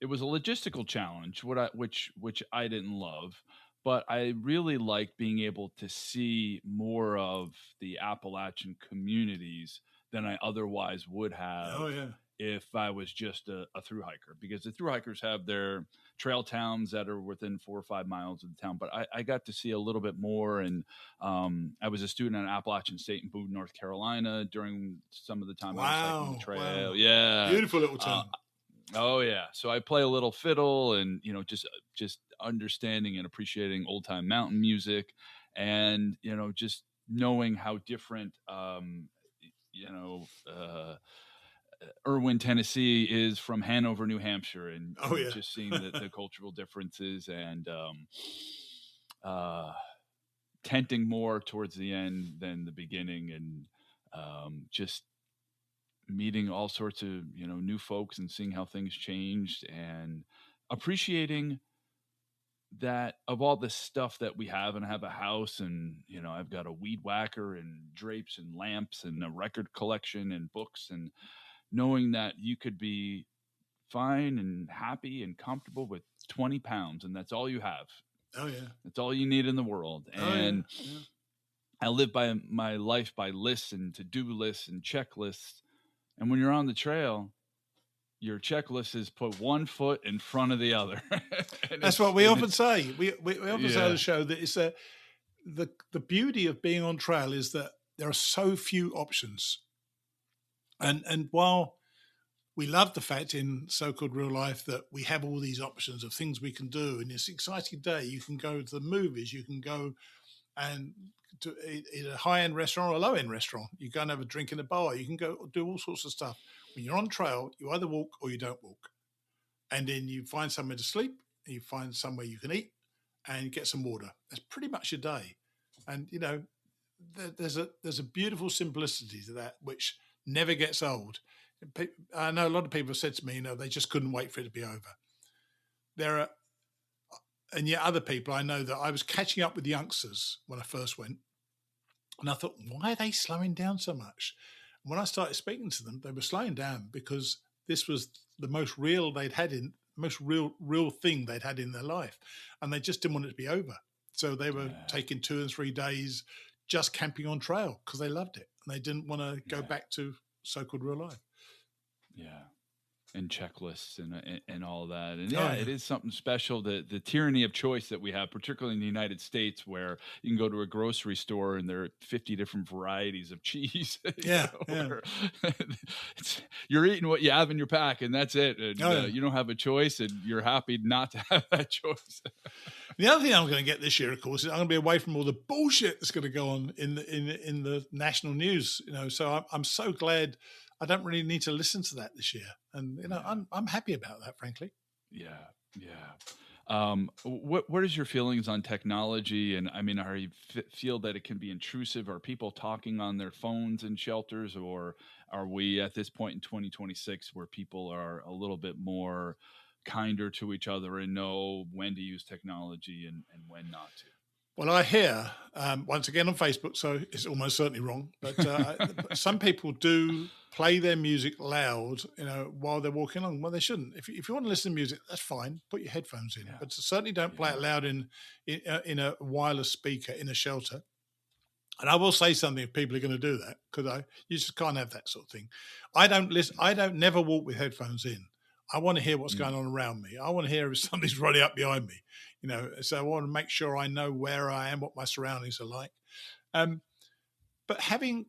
it was a logistical challenge, which I didn't love, but I really liked being able to see more of the Appalachian communities than I otherwise would have Oh yeah. if I was just a thru hiker, because the thru hikers have their trail towns that are within 4 or 5 miles of the town. But I got to see a little bit more. And I was a student at Appalachian State in Boone, North Carolina during some of the time I was hiking the trail. Wow. Yeah. Beautiful little town. Oh yeah. So I play a little fiddle, and, just understanding and appreciating old time mountain music, and, just knowing how different, Irwin, Tennessee is from Hanover, New Hampshire, and just seeing the cultural differences, and tenting more towards the end than the beginning, and just meeting all sorts of new folks and seeing how things changed, and appreciating that of all the stuff that we have. And I have a house, and I've got a weed whacker and drapes and lamps and a record collection and books, and knowing that you could be fine and happy and comfortable with 20 pounds, and that's all you have. Oh yeah. That's all you need in the world. And I live by my life by lists and to-do lists and checklists. And when you're on the trail, your checklist is put one foot in front of the other. That's what we often say. We often say on the show that it's the beauty of being on trail is that there are so few options. And while we love the fact in so-called real life that we have all these options of things we can do, and it's an exciting day, you can go to the movies, you can go and to eat a high-end restaurant or a low-end restaurant, you go and have a drink in a bar, you can go do all sorts of stuff. When you're on trail, you either walk or you don't walk. And then you find somewhere to sleep, and you find somewhere you can eat, and get some water. That's pretty much your day. And, there's a beautiful simplicity to that, which never gets old. I know a lot of people have said to me, they just couldn't wait for it to be over. And yet other people, I know that I was catching up with youngsters when I first went, and I thought, why are they slowing down so much? And when I started speaking to them, they were slowing down because this was the most real real thing they'd had in their life, and they just didn't want it to be over. So they were taking 2 and 3 days just camping on trail because they loved it, and they didn't want to go back to so-called real life. Yeah. and checklists and all that. And Oh yeah, yeah. it is something special. The tyranny of choice that we have, particularly in the United States, where you can go to a grocery store and there are 50 different varieties of cheese. Yeah, yeah. You're eating what you have in your pack, and that's it. And Oh, yeah. you don't have a choice, and you're happy not to have that choice. The other thing I'm going to get this year, of course, is I'm going to be away from all the bullshit that's going to go on in the national news. So I'm so glad I don't really need to listen to that this year, and I'm happy about that, frankly. Yeah, yeah. What is your feelings on technology? And I mean, are you feel that it can be intrusive? Are people talking on their phones in shelters, or are we at this point in 2026 where people are a little bit more kinder to each other and know when to use technology and when not to? Well, I hear once again on Facebook, so it's almost certainly wrong, but some people do play their music loud, while they're walking along. Well, they shouldn't. If you want to listen to music, that's fine. Put your headphones in, Yeah, but certainly don't play it loud in a wireless speaker in a shelter. And I will say something if people are going to do that, because you just can't have that sort of thing. I don't listen. I don't never walk with headphones in. I want to hear what's going on around me. I want to hear if somebody's running up behind me, So I want to make sure I know where I am, what my surroundings are like. But having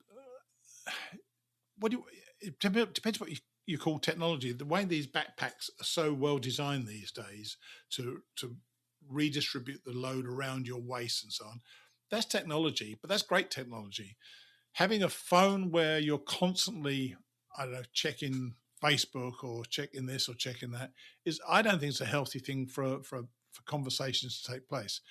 it depends what you call technology. The way these backpacks are so well designed these days to redistribute the load around your waist and so on, that's technology. But that's great technology. Having a phone where you're constantly, I don't know, checking Facebook or checking this or checking that I don't think it's a healthy thing for conversations to take place.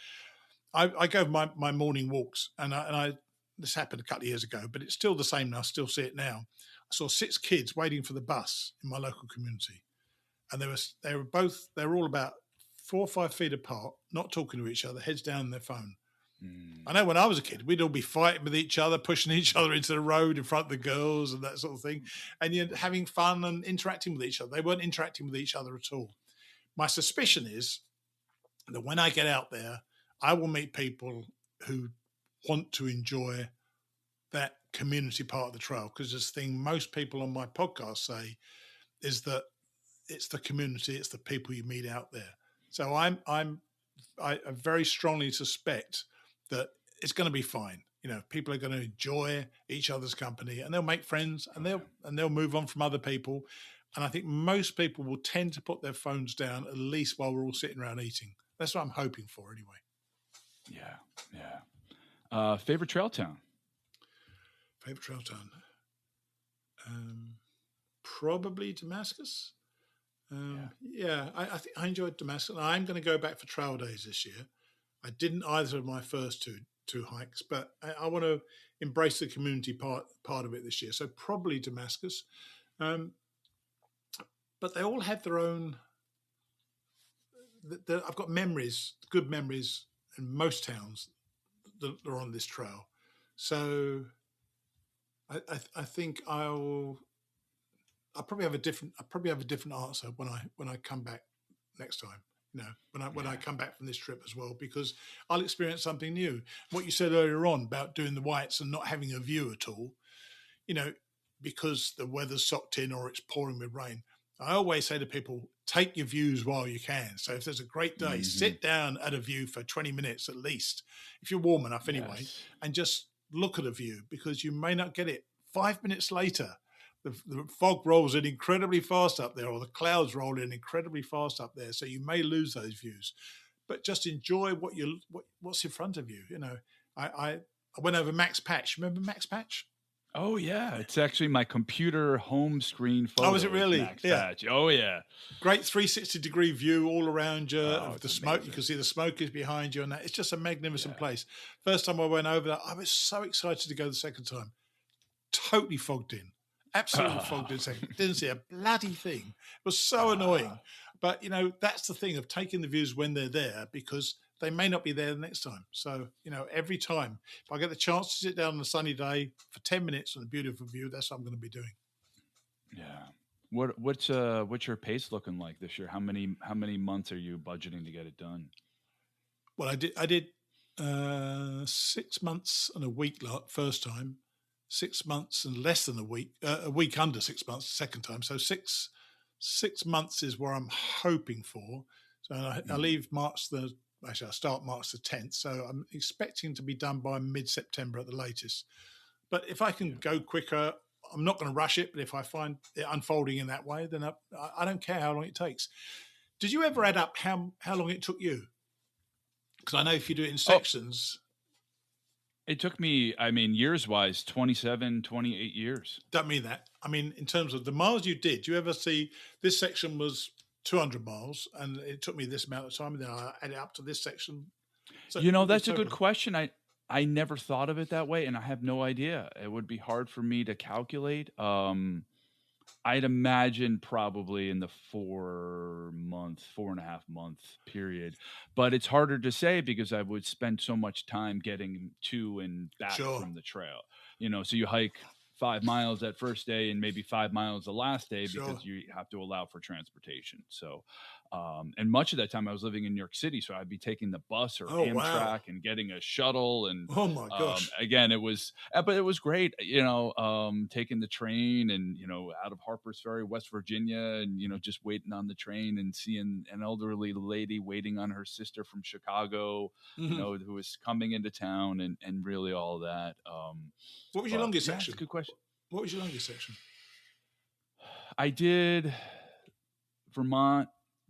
I go my morning walks, and I this happened a couple of years ago, but it's still the same now. I still see it now. I saw 6 kids waiting for the bus in my local community, and they were all about 4 or 5 feet apart, not talking to each other, heads down on their phone. I know when I was a kid, we'd all be fighting with each other, pushing each other into the road in front of the girls and that sort of thing. And you're having fun and interacting with each other. They weren't interacting with each other at all. My suspicion is that when I get out there, I will meet people who want to enjoy that community part of the trail. Because this thing most people on my podcast say is that it's the community, it's the people you meet out there. So I very strongly suspect that it's going to be fine. People are going to enjoy each other's company, and they'll make friends, and they'll move on from other people. And I think most people will tend to put their phones down at least while we're all sitting around eating. That's what I'm hoping for, anyway. Yeah. Favorite trail town? Favorite trail town? Probably Damascus. I think I enjoyed Damascus. I'm going to go back for trail days this year. I didn't either of my first two hikes, but I want to embrace the community part of it this year. So probably Damascus. But they all have their own. I've got memories, good memories, in most towns that are on this trail. So I think I'll probably have a different answer when I come back next time. When I come back from this trip as well, because I'll experience something new. What you said earlier on about doing the whites and not having a view at all, because the weather's socked in or it's pouring with rain. I always say to people, take your views while you can. So if there's a great day, sit down at a view for 20 minutes at least, if you're warm enough anyway, and just look at a view, because you may not get it 5 minutes later. The fog rolls in incredibly fast up there, or the clouds roll in incredibly fast up there. So you may lose those views, but just enjoy what's in front of you. I went over Max Patch. Remember Max Patch? Oh yeah, it's actually my computer home screen photo. Oh, is it really? Max Patch. Oh yeah, great 360-degree view all around you of the smoke. Amazing. You can see the smoke is behind you, and that it's just a magnificent place. First time I went over there, I was so excited to go the second time. Totally fogged in, absolutely fogged in. Didn't see a bloody thing. It was so annoying. But that's the thing of taking the views when they're there, because they may not be there the next time. So, every time, if I get the chance to sit down on a sunny day for 10 minutes on a beautiful view, that's what I'm going to be doing. Yeah. What's your pace looking like this year? How many months are you budgeting to get it done? Well, I did 6 months and a week first time, 6 months and less than a week under 6 months second time. So 6 months is where I'm hoping for. So I leave I start March the 10th. So I'm expecting to be done by mid-September at the latest. But if I can go quicker, I'm not going to rush it. But if I find it unfolding in that way, then I don't care how long it takes. Did you ever add up how long it took you? Because I know if you do it in sections. It took me, I mean, years-wise, 27, 28 years. Don't mean that. I mean, in terms of the miles you did, do you ever see this section was 200 miles and it took me this amount of time, and then I add it up to this section? So that's a good question. I never thought of it that way, and I have no idea. It would be hard for me to calculate. I'd imagine probably in the 4.5 month period, but it's harder to say because I would spend so much time getting to and back from the trail. So you hike 5 miles that first day and maybe 5 miles the last day because you have to allow for transportation. So, and much of that time I was living in New York City, so I'd be taking the bus or Amtrak and getting a shuttle. And oh my gosh, again, but it was great, taking the train and, out of Harper's Ferry, West Virginia, and, just waiting on the train and seeing an elderly lady waiting on her sister from Chicago, who was coming into town, and really all that. What was your longest section? That's a good question. What was your longest section? I did Vermont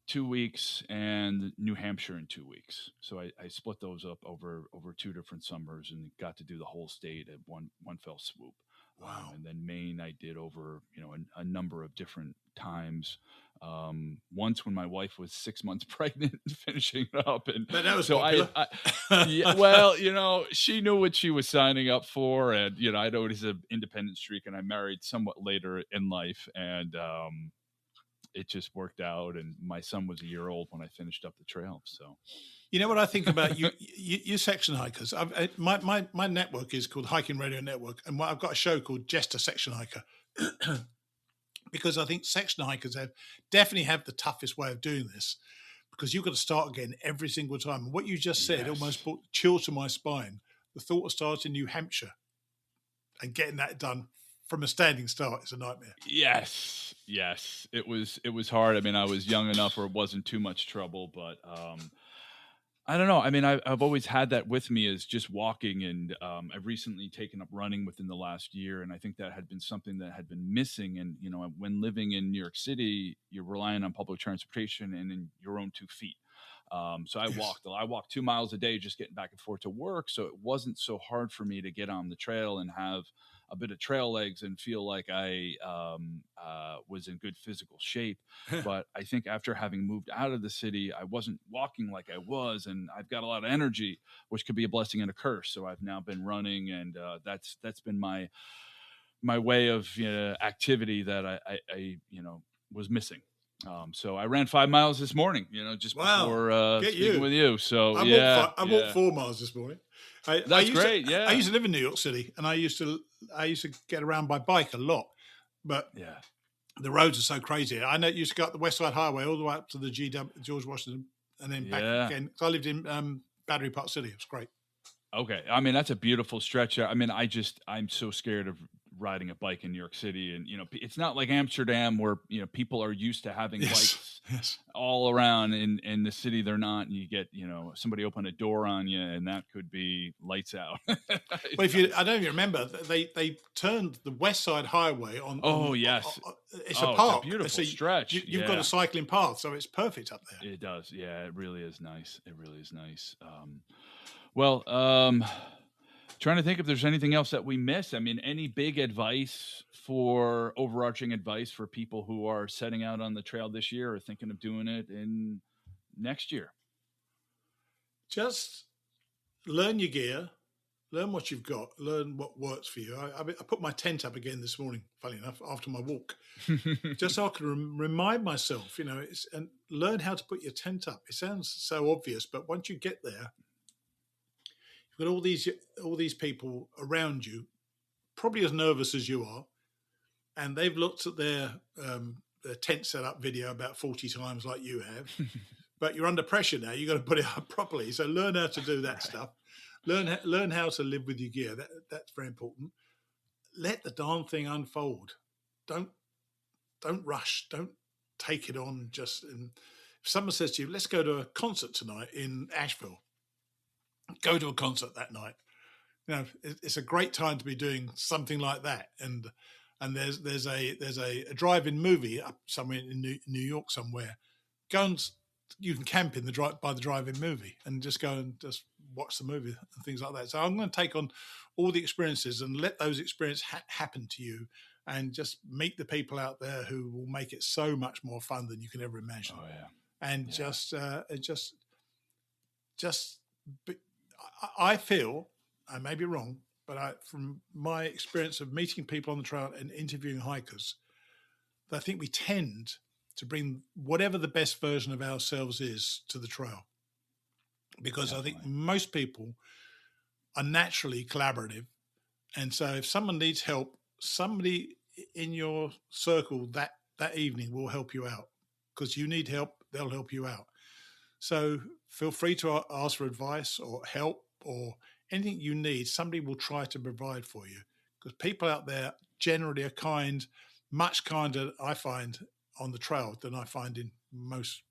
2 weeks and New Hampshire in 2 weeks. So I split those up over 2 different summers and got to do the whole state at one fell swoop. Wow. And then Maine I did over, a number of different times. Once when my wife was 6 months pregnant, finishing it up. And but that was so she knew what she was signing up for. And, I'd always an independent streak, and I married somewhat later in life. And, it just worked out, and my son was a year old when I finished up the trail. So, what I think about you section hikers. My network is called Hiking Radio Network, and I've got a show called Just a Section Hiker, because I think section hikers definitely have the toughest way of doing this, because you've got to start again every single time. And what you just said almost brought chill to my spine. The thought of starting New Hampshire and getting that done from a standing start is a nightmare. Yes. It was hard. I mean, I was young enough where it wasn't too much trouble, but I don't know. I mean, I've always had that with me, as just walking, and I've recently taken up running within the last year, and I think that had been something that had been missing. And, when living in New York City, you're relying on public transportation and in your own 2 feet. So I walked 2 miles a day just getting back and forth to work. So it wasn't so hard for me to get on the trail and have a bit of trail legs and feel like I was in good physical shape. But I think after having moved out of the city, I wasn't walking like I was, and I've got a lot of energy, which could be a blessing and a curse. So I've now been running, and that's been my way of activity that I was missing. So I ran 5 miles this morning, just before speaking with you. So I walked 4 miles this morning. That's great. I used to live in New York City, and I used to get around by bike a lot, but the roads are so crazy. I used to go up the West Side Highway all the way up to the George Washington, and then back again. I lived in Battery Park City. It was great. Okay, I mean, that's a beautiful stretch. I mean, I'm so scared of riding a bike in New York City, and it's not like Amsterdam where people are used to having bikes all around. In the city they're not, and you get somebody open a door on you, and that could be lights out. But I don't know if you remember, they turned the West Side Highway on. It's a park. It's a beautiful stretch. You've got a cycling path, so it's perfect up there. It does, it really is nice. Trying to think if there's anything else that we missed. I mean, any big overarching advice for people who are setting out on the trail this year or thinking of doing it in next year? Just learn your gear, learn what you've got, learn what works for you. I put my tent up again this morning, funny enough, after my walk, just so I can remind myself, and learn how to put your tent up. It sounds so obvious, but once you get there, you've got all these people around you, probably as nervous as you are, and they've looked at their tent setup video about 40 times like you have, but you're under pressure now. You've got to put it up properly. So learn how to do that stuff. Learn how to live with your gear. That's very important. Let the darn thing unfold. Don't rush. Don't take it on. And if someone says to you, let's go to a concert tonight in Asheville, go to a concert that night. It's a great time to be doing something like that. And there's a drive-in movie up somewhere in New York somewhere. You can camp by the drive-in movie and just go and just watch the movie and things like that. So I'm going to take on all the experiences and let those experiences happen to you, and just meet the people out there who will make it so much more fun than you can ever imagine. Oh yeah. And I feel, I may be wrong, but from my experience of meeting people on the trail and interviewing hikers, I think we tend to bring whatever the best version of ourselves is to the trail. Because Definitely. I think most people are naturally collaborative. And so if someone needs help, somebody in your circle that evening will help you out. Because you need help, they'll help you out. So feel free to ask for advice or help or anything you need. Somebody will try to provide for you. Because people out there generally are kind, much kinder, I find, on the trail than I find in most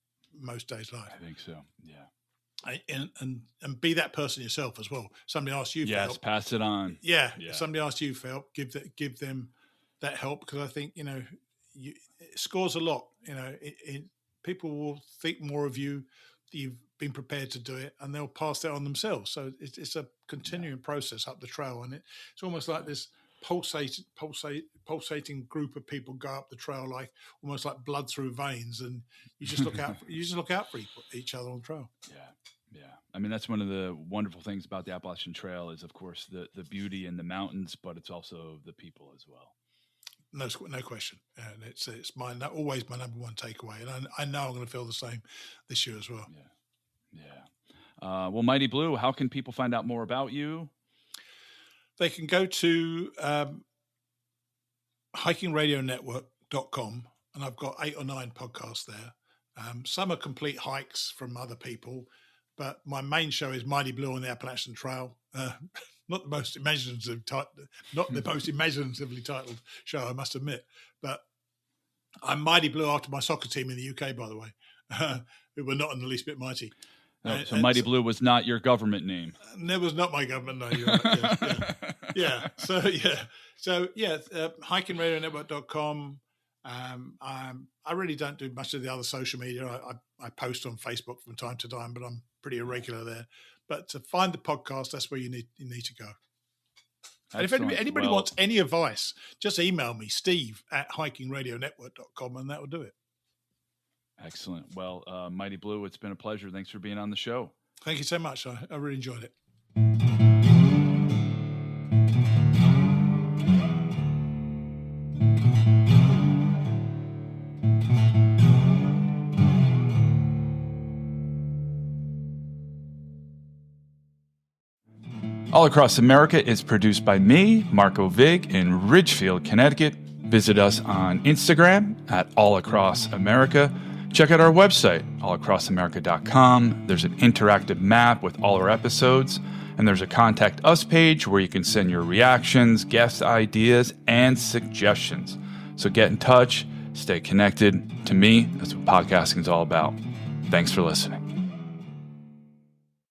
days' life. I think so. Yeah. And be that person yourself as well. Somebody asks you for help. Yes, pass it on. Yeah. If somebody asks you for help, give them that help, because I think it scores a lot. People will think more of you. You've been prepared to do it, and they'll pass that on themselves. So it's a continuing process up the trail, and it's almost like this pulsating group of people go up the trail, like almost like blood through veins, and you just look out. You just look out for each other on the trail. Yeah. I mean, that's one of the wonderful things about the Appalachian Trail is, of course, the beauty in the mountains, but it's also the people as well. No question, and it's always my number one takeaway, and I know I'm going to feel the same this year as well. Yeah. Well, Mighty Blue, how can people find out more about you? They can go to hikingradionetwork.com, and I've got 8 or 9 podcasts there. Some are complete hikes from other people, but my main show is Mighty Blue on the Appalachian Trail. Not the most imaginatively titled show, I must admit. But I'm Mighty Blue after my soccer team in the UK, by the way, who were not in the least bit mighty. So Mighty Blue was not your government name. That was not my government name. You're right. Yeah. So hikingradionetwork.com. I really don't do much of the other social media. I post on Facebook from time to time, but I'm pretty irregular there. But to find the podcast, that's where you need to go. And if anybody wants any advice, just email me, steve@hikingradionetwork.com, and that will do it. Excellent. Well, Mighty Blue, it's been a pleasure. Thanks for being on the show. Thank you so much. I really enjoyed it. All Across America is produced by me, Marco Vig, in Ridgefield, Connecticut. Visit us on Instagram @allacrossamerica. Check out our website, allacrossamerica.com. There's an interactive map with all our episodes, and there's a Contact Us page where you can send your reactions, guest ideas, and suggestions. So get in touch, stay connected. To me, that's what podcasting is all about. Thanks for listening.